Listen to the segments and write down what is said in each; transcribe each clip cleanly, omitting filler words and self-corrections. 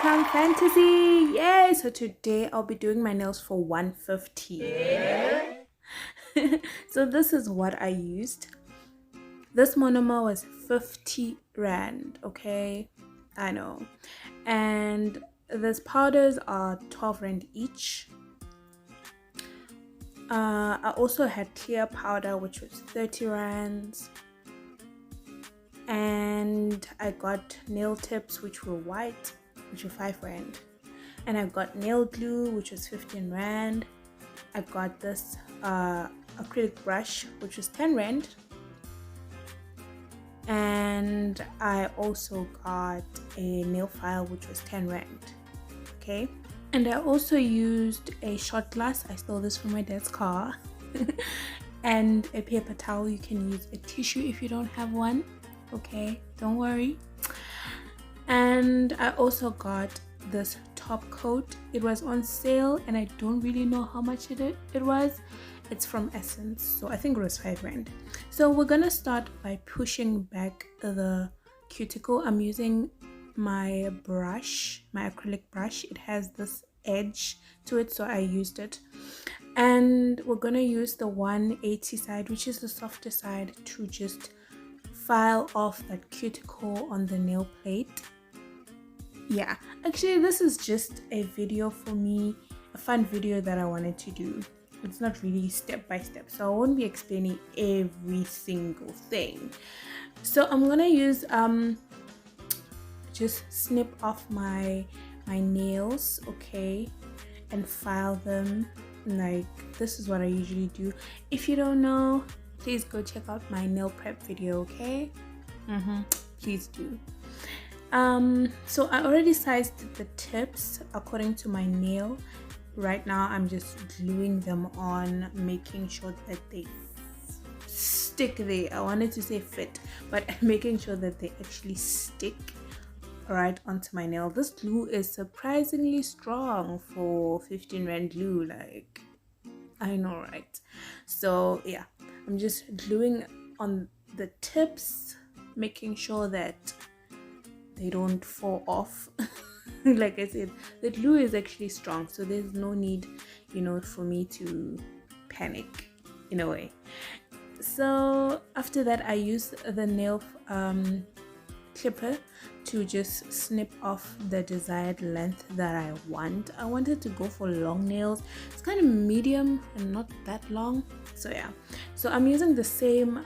time fantasy. Yay! So today I'll be doing my nails for 150. So this is what I used. This monomer was 50 rand, okay? I know. And these powders are 12 rand each. I also had clear powder, which was 30 rands. And I got nail tips, which were white, which were 5 rand. And I got nail glue, which was 15 rand. I got this acrylic brush, which was 10 rand. And I also got a nail file, which was 10 rand. Okay. And I also used a shot glass. I stole this from my dad's car. And a paper towel. You can use a tissue if you don't have one. Okay, don't worry. And I also got this top coat. It was on sale and I don't really know how much it was. It's from Essence, so I think it was 5 rand. So we're gonna start by pushing back the cuticle. I'm using my brush, my acrylic brush. It has this edge to it, so I used it. And we're gonna use the 180 side, which is the softer side, to just file off that cuticle on the nail plate. Yeah, actually this is just a video for me, a fun video that I wanted to do. It's not really step by step, so I won't be explaining every single thing. So I'm gonna use just snip off my nails, okay, and file them. Like, this is what I usually do. If you don't know, please go check out my nail prep video, okay? Please do. So I already sized the tips according to my nail. Right now I'm just gluing them on, making sure that they stick there. I wanted to say fit, but making sure that they actually stick right onto my nail. This glue is surprisingly strong for 15 rand glue, like, I know, right? So yeah, I'm just gluing on the tips, making sure that they don't fall off. Like I said, the glue is actually strong, so there's no need, you know, for me to panic in a way. So after that, I use the nail clipper to just snip off the desired length that I want. I wanted to go for long nails. It's kind of medium and not that long. So yeah, so I'm using the same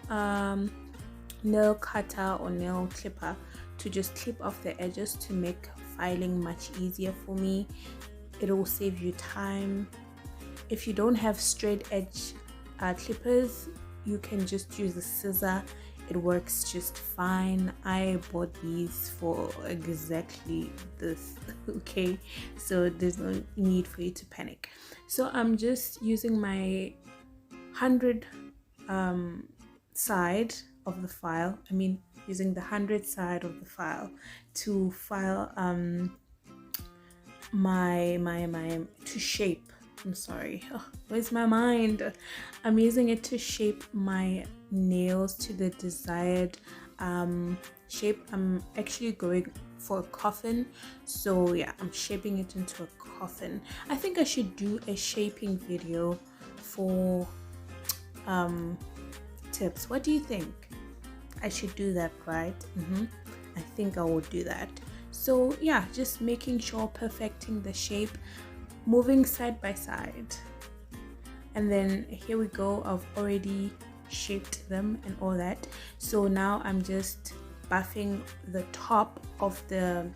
nail cutter or nail clipper to just clip off the edges to make filing much easier for me. It will save you time. If you don't have straight edge clippers, you can just use a scissor. It works just fine. I bought these for exactly this, okay? So there's no need for you to panic. So I'm just using my 100 side of the file. I mean, using the 100 side of the file to file to shape. I'm sorry, where's my mind? I'm using it to shape my nails to the desired shape. I'm actually going for a coffin, so yeah, I'm shaping it into a coffin. I think I should do a shaping video for tips. What do you think? I should do that, right? I think I will do that. So yeah, just making sure, perfecting the shape, moving side by side. And then here we go, I've already shaped them and all that. So now I'm just buffing the top of the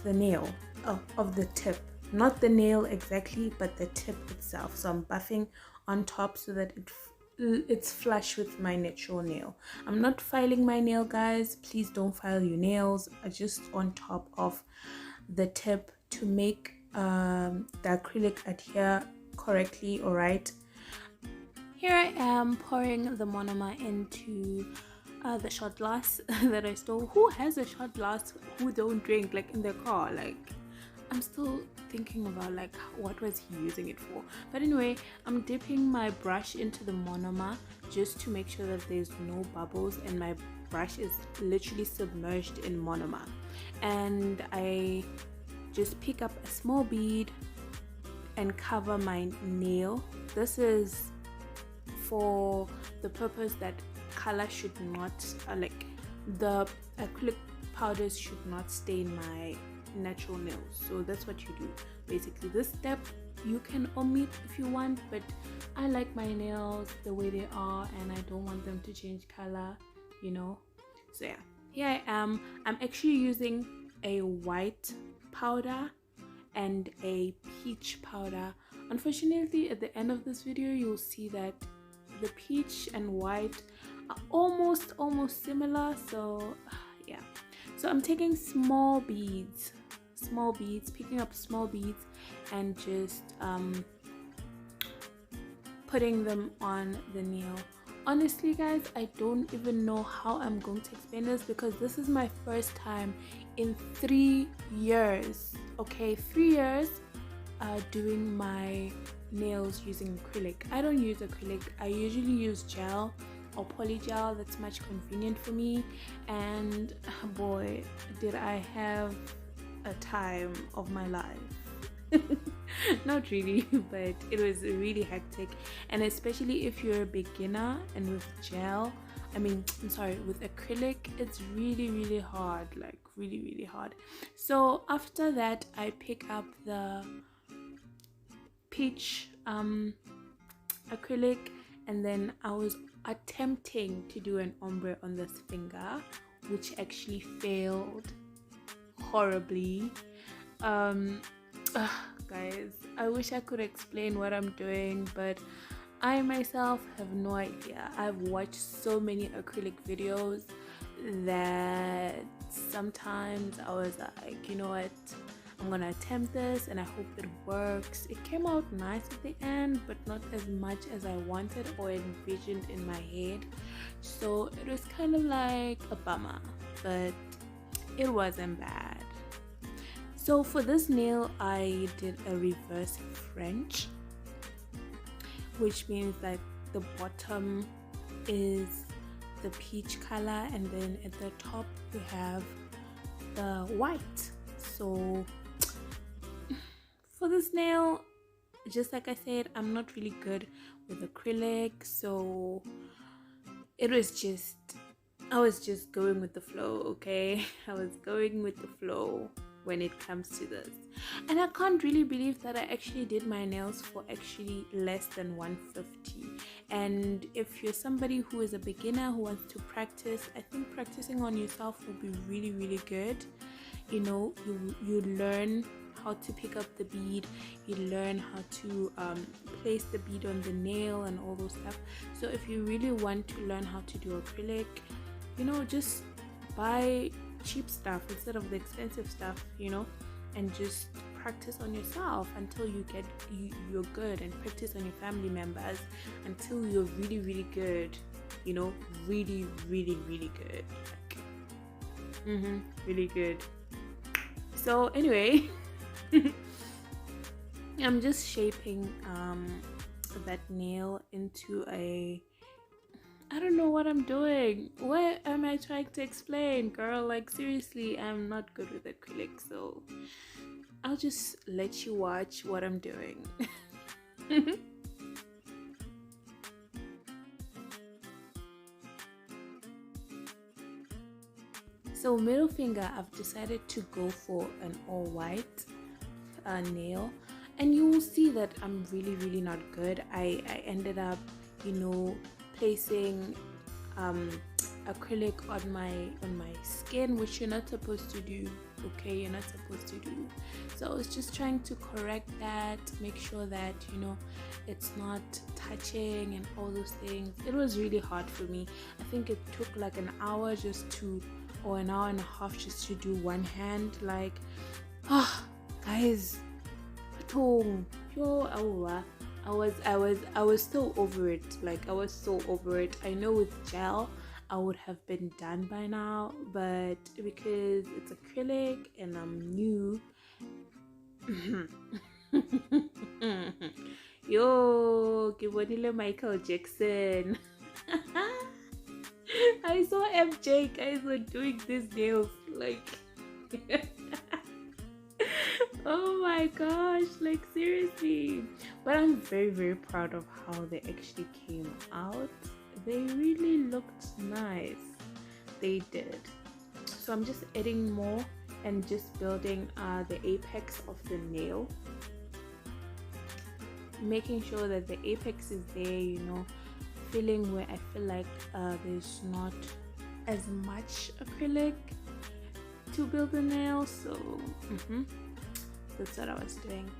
nail, of the tip, not the nail exactly, but the tip itself. So I'm buffing on top so that it's flush with my natural nail. I'm not filing my nail, guys. Please don't file your nails. Just on top of the tip to make the acrylic adhere correctly. All right, here I am pouring the monomer into the shot glass that I stole. Who has a shot glass who don't drink, like, in their car? Like, I'm still thinking about, like, what was he using it for? But anyway, I'm dipping my brush into the monomer just to make sure that there's no bubbles, and my brush is literally submerged in monomer, and I just pick up a small bead and cover my nail. This is for the purpose that color should not like the acrylic powders should not stain my natural nails. So that's what you do basically. This step you can omit if you want, but I like my nails the way they are and I don't want them to change color, you know. So yeah, here I am. I'm actually using a white powder and a peach powder. Unfortunately, at the end of this video you'll see that the peach and white are almost similar. So yeah, so I'm taking small beads, picking up small beads and just putting them on the nail. Honestly guys, I don't even know how I'm going to explain this because this is my first time in 3 years, okay, 3 years doing my nails using acrylic. I don't use acrylic, I usually use gel or polygel. That's much convenient for me, and boy did I have a time of my life. Not really, but it was really hectic, and especially if you're a beginner, and with gel, with acrylic, it's really hard, like really hard. So after that I pick up the peach acrylic, and then I was attempting to do an ombre on this finger, which actually failed horribly. Guys, I wish I could explain what I'm doing, but I myself have no idea. I've watched so many acrylic videos that sometimes I was like, you know what, I'm gonna attempt this and I hope it works. It came out nice at the end, but not as much as I wanted or envisioned in my head. So it was kind of like a bummer, but it wasn't bad. So for this nail, I did a reverse French, which means that the bottom is the peach color and then at the top we have the white. So for this nail, just like I said, I'm not really good with acrylic, so it was just, I was just going with the flow, okay? I was going with the flow when it comes to this, and I can't really believe that I actually did my nails for actually less than 150. And if you're somebody who is a beginner who wants to practice, I think practicing on yourself will be really good. You know, you learn how to pick up the bead, you learn how to place the bead on the nail and all those stuff. So if you really want to learn how to do acrylic, you know, just buy cheap stuff instead of the expensive stuff, you know, and just practice on yourself until you're good, and practice on your family members until you're really good, you know, really good, like, really good. So anyway, I'm just shaping that nail into a, I don't know what I'm doing. What am I trying to explain, girl? Like seriously, I'm not good with acrylic, so I'll just let you watch what I'm doing. So middle finger, I've decided to go for an all white nail, and you will see that I'm really not good. I ended up, you know, placing acrylic on my skin, which you're not supposed to do, okay? You're not supposed to do. So I was just trying to correct that, make sure that, you know, it's not touching and all those things. It was really hard for me. I think it took like an hour or an hour and a half just to do one hand. Like, guys, I was so over it. Like, I was so over it. I know with gel I would have been done by now, but because it's acrylic and I'm new, yo, ke bonile Michael Jackson. I saw MJ guys were doing these nails like oh my gosh, like seriously. But I'm very proud of how they actually came out. They really looked nice. They did. So I'm just adding more and just building the apex of the nail, making sure that the apex is there, you know, filling where I feel like there's not as much acrylic to build the nail. So that's what I was doing.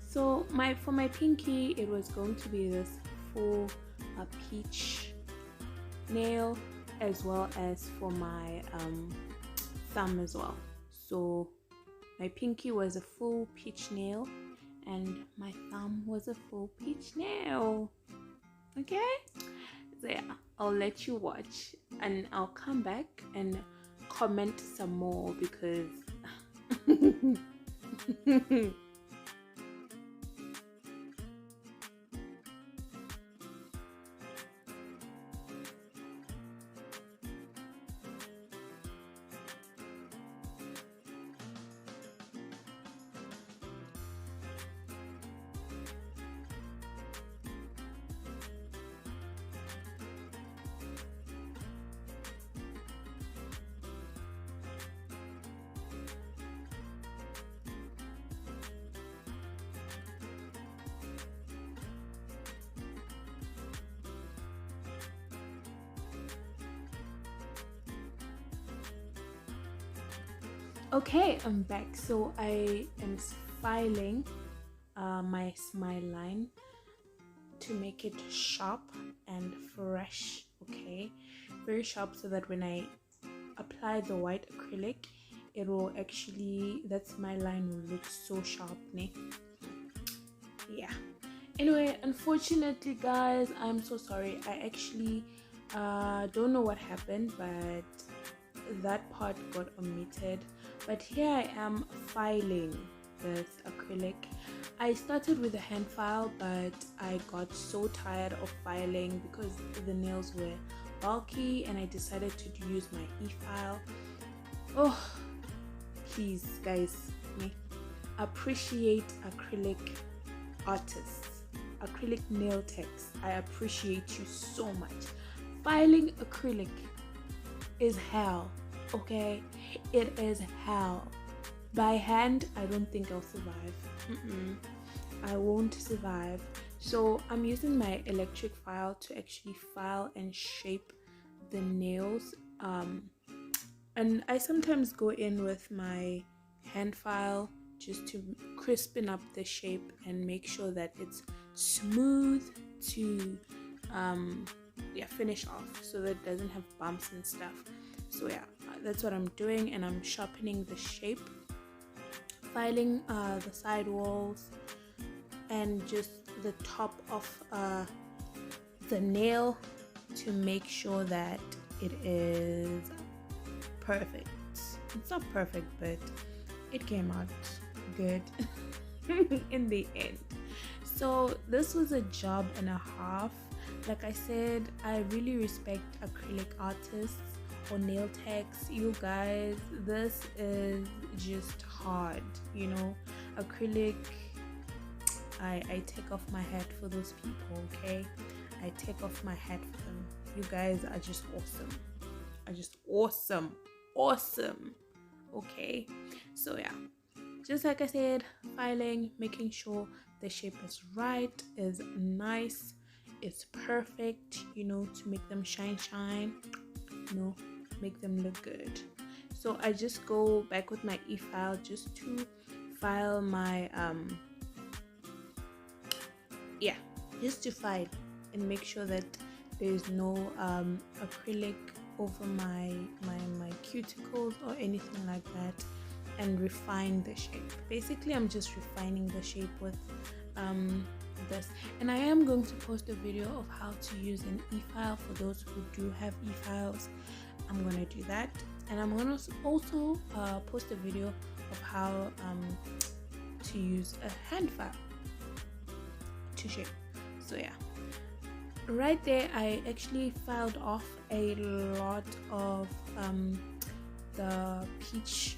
So for my pinky, it was going to be this full peach nail, as well as for my thumb as well. So my pinky was a full peach nail and my thumb was a full peach nail. Okay, so yeah, I'll let you watch and I'll come back and comment some more because okay, I'm back. So I am filing my smile line to make it sharp and fresh. Okay, very sharp, so that when I apply the white acrylic, it will actually, that smile line will look so sharp, ne? Yeah. Anyway, unfortunately guys, I'm so sorry. I actually don't know what happened, but that part got omitted. But here I am filing this acrylic. I started with a hand file, but I got so tired of filing because the nails were bulky and I decided to use my e-file. Oh, please guys, appreciate acrylic artists, acrylic nail techs. I appreciate you so much. Filing acrylic is hell. Okay, it is hell. By hand, I don't think I'll survive. I won't survive. So I'm using my electric file to actually file and shape the nails, and I sometimes go in with my hand file just to crispen up the shape and make sure that it's smooth to finish off, so that it doesn't have bumps and stuff. So yeah, that's what I'm doing, and I'm sharpening the shape, filing the side walls and just the top of the nail to make sure that it is perfect. It's not perfect, but it came out good in the end. So this was a job and a half. Like I said, I really respect acrylic artists or nail techs. You guys, this is just hard, you know. Acrylic, I take off my hat for those people, okay? I take off my hat for them. You guys are just awesome, okay? So yeah, just like I said, filing, making sure the shape is right, is nice, it's perfect, you know, to make them shine, you know, make them look good. So I just go back with my e-file just to file my just to file and make sure that there's no acrylic over my cuticles or anything like that, and refine the shape. Basically, I'm just refining the shape with this, and I am going to post a video of how to use an e-file for those who do have e-files. I'm going to do that, and I'm going to also post a video of how to use a hand file to shape. So yeah, right there I actually filed off a lot of the peach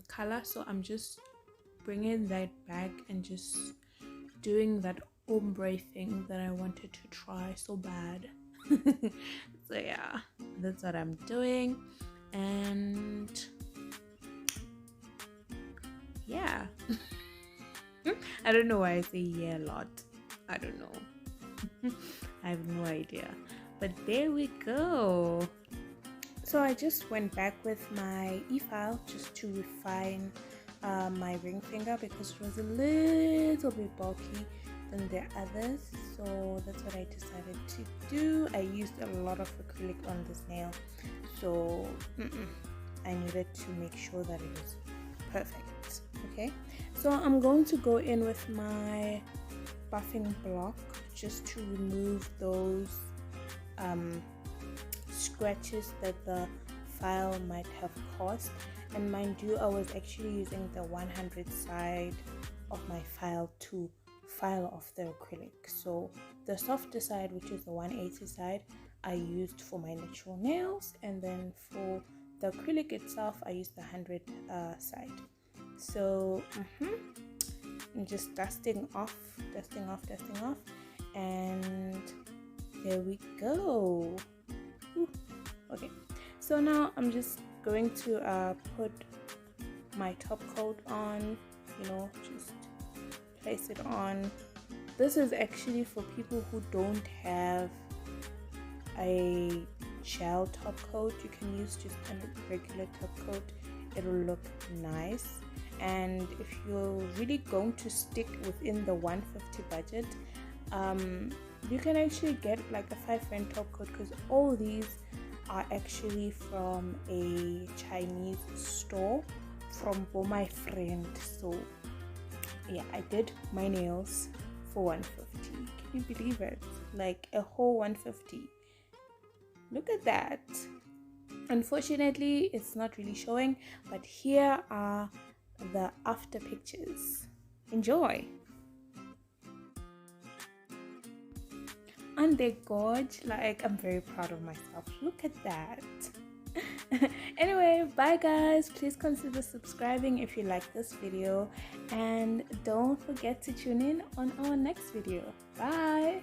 color, so I'm just bringing that back and just doing that ombre thing that I wanted to try so bad. So yeah, that's what I'm doing. And yeah. I don't know why I say yeah a lot. I don't know. I have no idea. But there we go. So I just went back with my e-file just to refine my ring finger because it was a little bit bulky than the others. So that's what I decided to do. I used a lot of acrylic on this nail. So I needed to make sure that it was perfect. Okay, so I'm going to go in with my buffing block just to remove those scratches that the file might have caused. And mind you, I was actually using the 100 side of my file to file off the acrylic. So the softer side, which is the 180 side, I used for my natural nails, and then for the acrylic itself I used the 100 side. So I'm just dusting off, and there we go. Ooh. Okay, so now I'm just going to put my top coat on, just place it on. This is actually for people who don't have a gel top coat. You can use just a regular top coat, it'll look nice. And if you're really going to stick within the 150 budget, you can actually get like a 5 rand top coat, because all these are actually from a Chinese store from my friend. So yeah, I did my nails for 150. Can you believe it? Like a whole 150. Look at that. Unfortunately, it's not really showing, but here are the after pictures. Enjoy. Aren't they gorgeous? Like, I'm very proud of myself. Look at that. Anyway, bye guys. Please consider subscribing if you like this video, and don't forget to tune in on our next video. Bye.